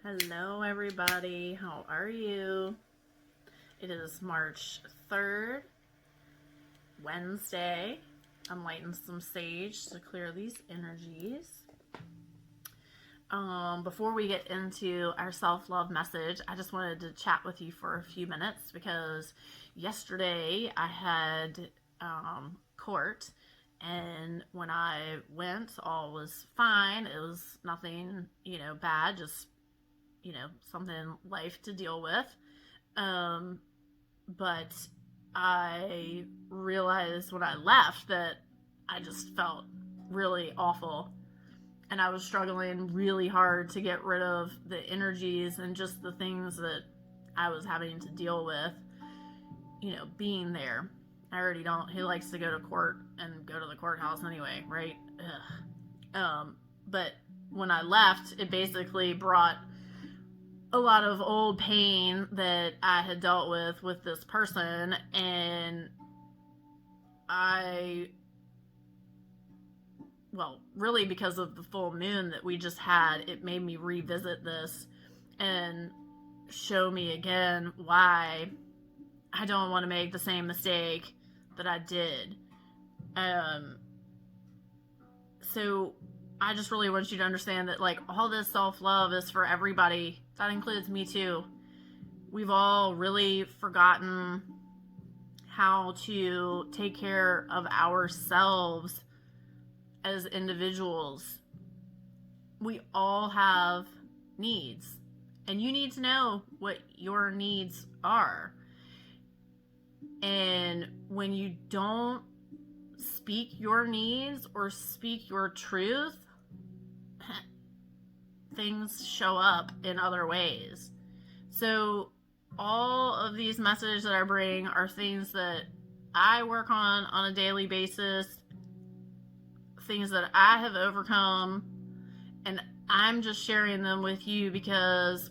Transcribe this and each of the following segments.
Hello, everybody. How are you? It is March 3rd, Wednesday. I'm lighting some sage to clear these energies. Before we get into our self-love message, I just wanted to chat with you for a few minutes because yesterday I had court, and when I went, all was fine. It was nothing, bad, just something life to deal with. But I realized when I left that I just felt really awful. And I was struggling really hard to get rid of the energies and just the things that I was having to deal with, being there. I already don't. He likes to go to court and go to the courthouse anyway, right? But when I left, it basically brought a lot of old pain that I had dealt with this person, and really because of the full moon that we just had, it made me revisit this and show me again why I don't want to make the same mistake that I did. So I just really want you to understand that, all this self-love is for everybody. That includes me too. We've all really forgotten how to take care of ourselves as individuals. We all have needs, and you need to know what your needs are. And when you don't speak your needs or speak your truth, things show up in other ways. So all of these messages that I bring are things that I work on a daily basis, things that I have overcome, and I'm just sharing them with you because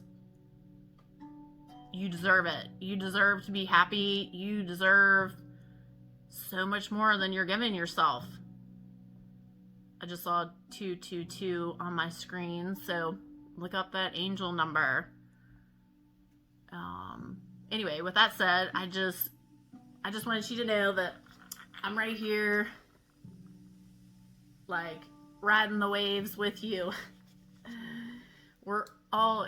you deserve it. You deserve to be happy. You deserve so much more than you're giving yourself. I just saw 222 on my screen, so look up that angel number. Anyway, with that said, I just wanted you to know that I'm right here, riding the waves with you. We're all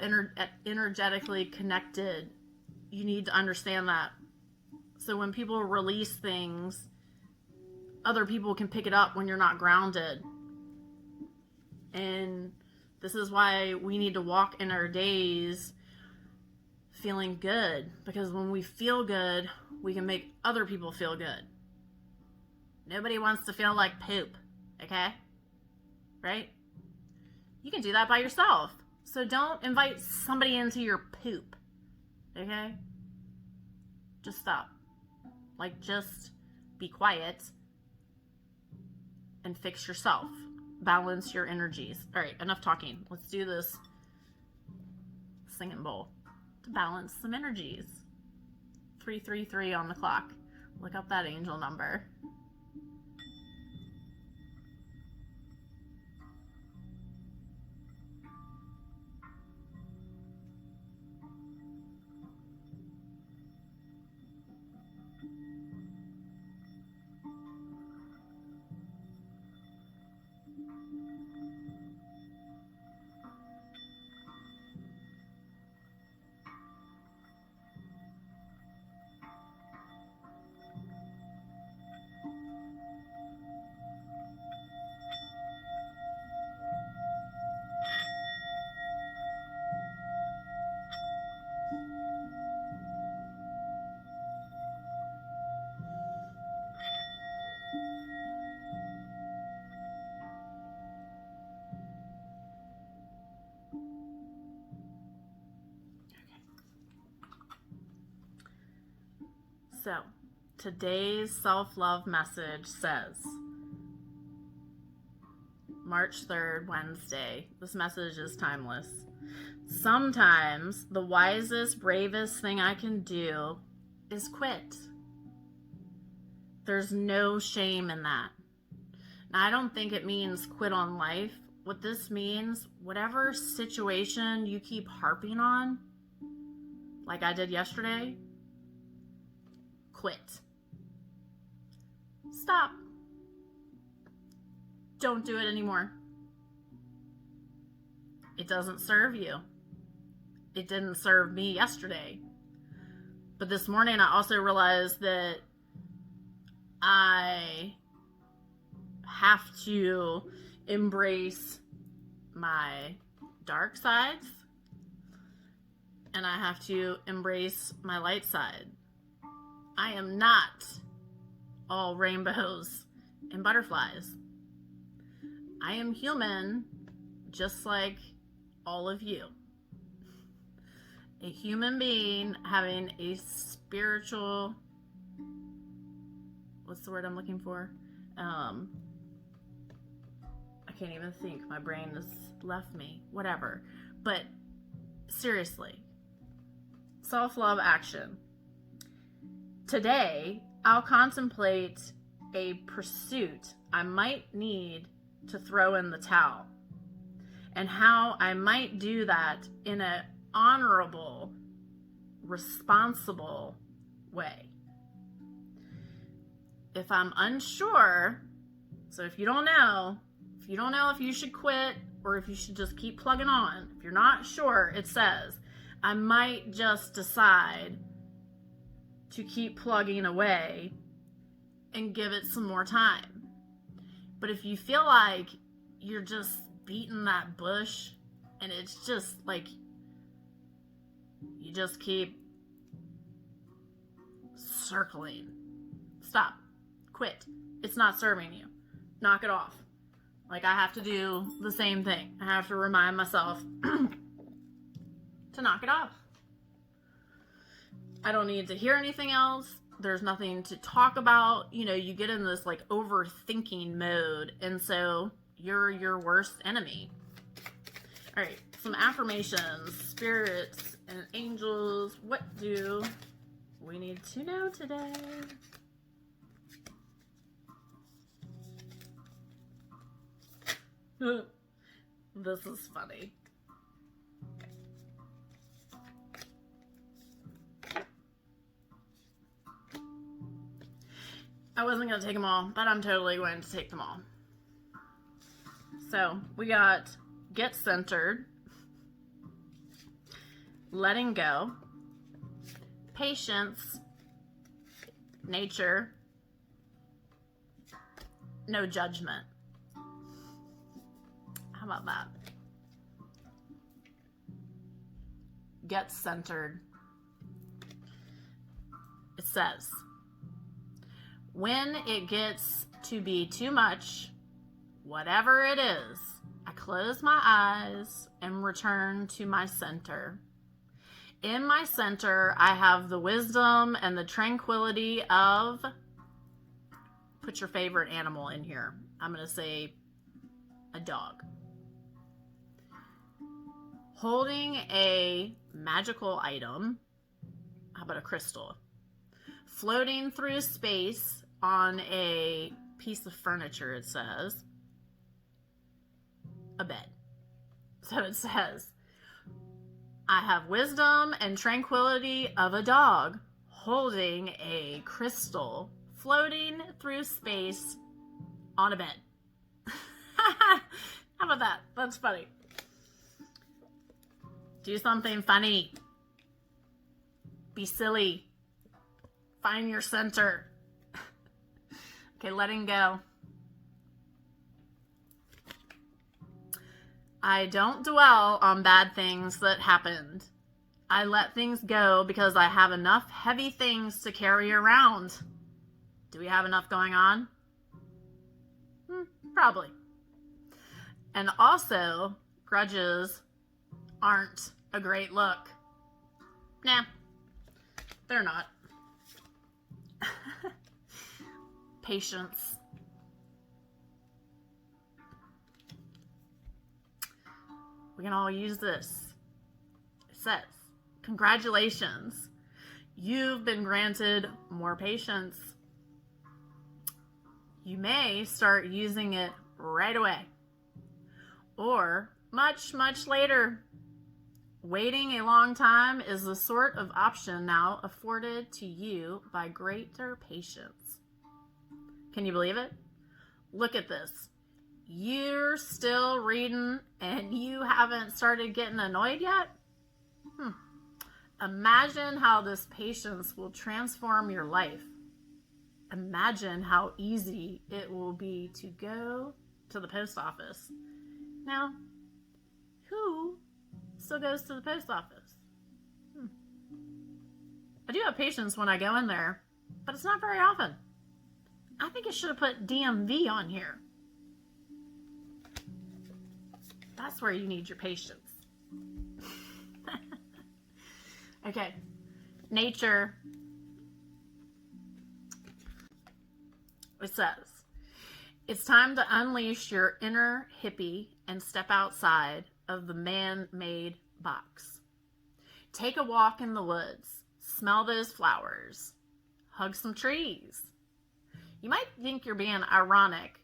energetically connected. You need to understand that. So when people release things, other people can pick it up when you're not grounded. And this is why we need to walk in our days feeling good, because when we feel good, we can make other people feel good. Nobody wants to feel like poop, okay? Right? You can do that by yourself. So don't invite somebody into your poop, okay? Just stop. Just be quiet and fix yourself. Balance your energies. All right, enough talking. Let's do this singing bowl to balance some energies. 333 on the clock. Look up that angel number. So, today's self-love message says, March 3rd, Wednesday. This message is timeless. Sometimes the wisest, bravest thing I can do is quit. There's no shame in that. Now, I don't think it means quit on life, what this means, whatever situation you keep harping on, like I did yesterday, quit. Stop. Don't do it anymore. It doesn't serve you. It didn't serve me yesterday. But this morning I also realized that I have to embrace my dark sides and I have to embrace my light side. I am not all rainbows and butterflies. I am human just like all of you. A human being having a spiritual, what's the word I'm looking for? I can't even think. My brain has left me. Whatever. But seriously, self-love action. Today, I'll contemplate a pursuit I might need to throw in the towel and how I might do that in an honorable, responsible way. If I'm unsure, so if you don't know if you should quit or if you should just keep plugging on, if you're not sure, it says, I might just decide to keep plugging away and give it some more time. But if you feel like you're just beating that bush and it's just like you just keep circling, stop, quit. It's not serving you. Knock it off. Like I have to do the same thing. I have to remind myself to knock it off. I don't need to hear anything else. There's nothing to talk about. You know, you get in this like overthinking mode, and so you're your worst enemy. All right, some affirmations, spirits and angels. What do we need to know today? This is funny. I wasn't going to take them all, but I'm totally going to take them all. So we got get centered, letting go, patience, nature, no judgment. How about that? Get centered. It says, when it gets to be too much, whatever it is, I close my eyes and return to my center. In my center, I have the wisdom and the tranquility of, put your favorite animal in here. I'm going to say a dog. Holding a magical item, how about a crystal? Floating through space on a piece of furniture, it says, a bed. So it says, I have wisdom and tranquility of a dog holding a crystal floating through space on a bed. How about that? That's funny. Do something funny. Be silly. Find your center. Okay, letting go. I don't dwell on bad things that happened. I let things go because I have enough heavy things to carry around. Do we have enough going on? Probably. And also, grudges aren't a great look. Nah, they're not. Patience. We can all use this. It says, congratulations. You've been granted more patience. You may start using it right away. or much, much later. Waiting a long time is the sort of option now afforded to you by greater patience. Can you believe it? Look at this. You're still reading and you haven't started getting annoyed yet? Imagine how this patience will transform your life. Imagine how easy it will be to go to the post office. Now, who still goes to the post office? I do have patience when I go in there, but it's not very often. I think it should have put DMV on here. That's where you need your patience. Okay, nature. It says, it's time to unleash your inner hippie and step outside of the man-made box. Take a walk in the woods. Smell those flowers. Hug some trees. You might think you're being ironic.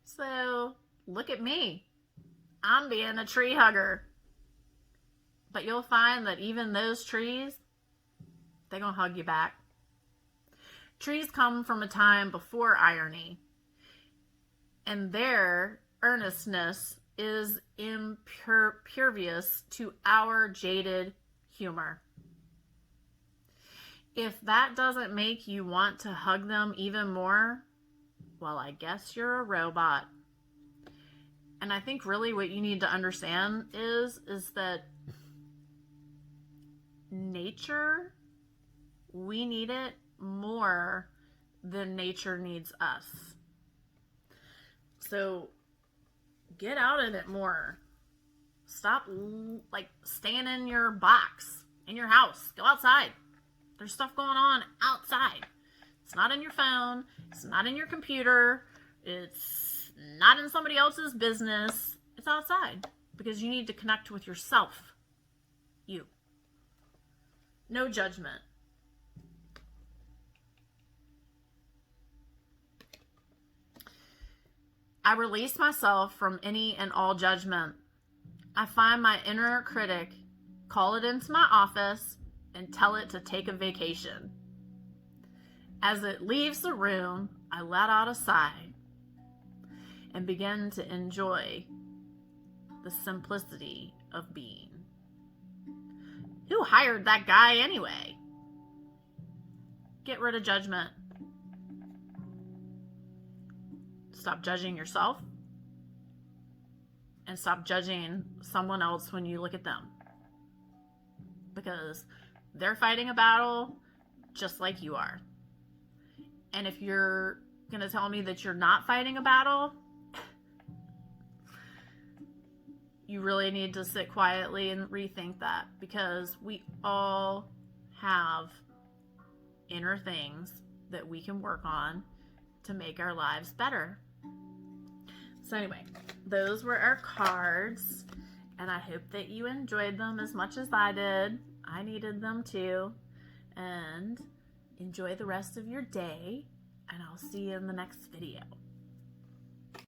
So, look at me. I'm being a tree hugger. But you'll find that even those trees, they're going to hug you back. Trees come from a time before irony, and their earnestness is impervious to our jaded humor. If that doesn't make you want to hug them even more, well, I guess you're a robot. And I think really what you need to understand is that nature, we need it more than nature needs us. So get out in it more. Stop staying in your box, in your house. Go outside. There's stuff going on outside. It's not in your phone. It's not in your computer. It's not in somebody else's business. It's outside because you need to connect with yourself. You. No judgment. I release myself from any and all judgment. I find my inner critic, call it into my office, and tell it to take a vacation. As it leaves the room, I let out a sigh and begin to enjoy the simplicity of being. Who hired that guy anyway? Get rid of judgment. Stop judging yourself. And stop judging someone else when you look at them. Because they're fighting a battle just like you are. And if you're going to tell me that you're not fighting a battle, you really need to sit quietly and rethink that, because we all have inner things that we can work on to make our lives better. So anyway, those were our cards, and I hope that you enjoyed them as much as I did. I needed them too. And enjoy the rest of your day, and I'll see you in the next video.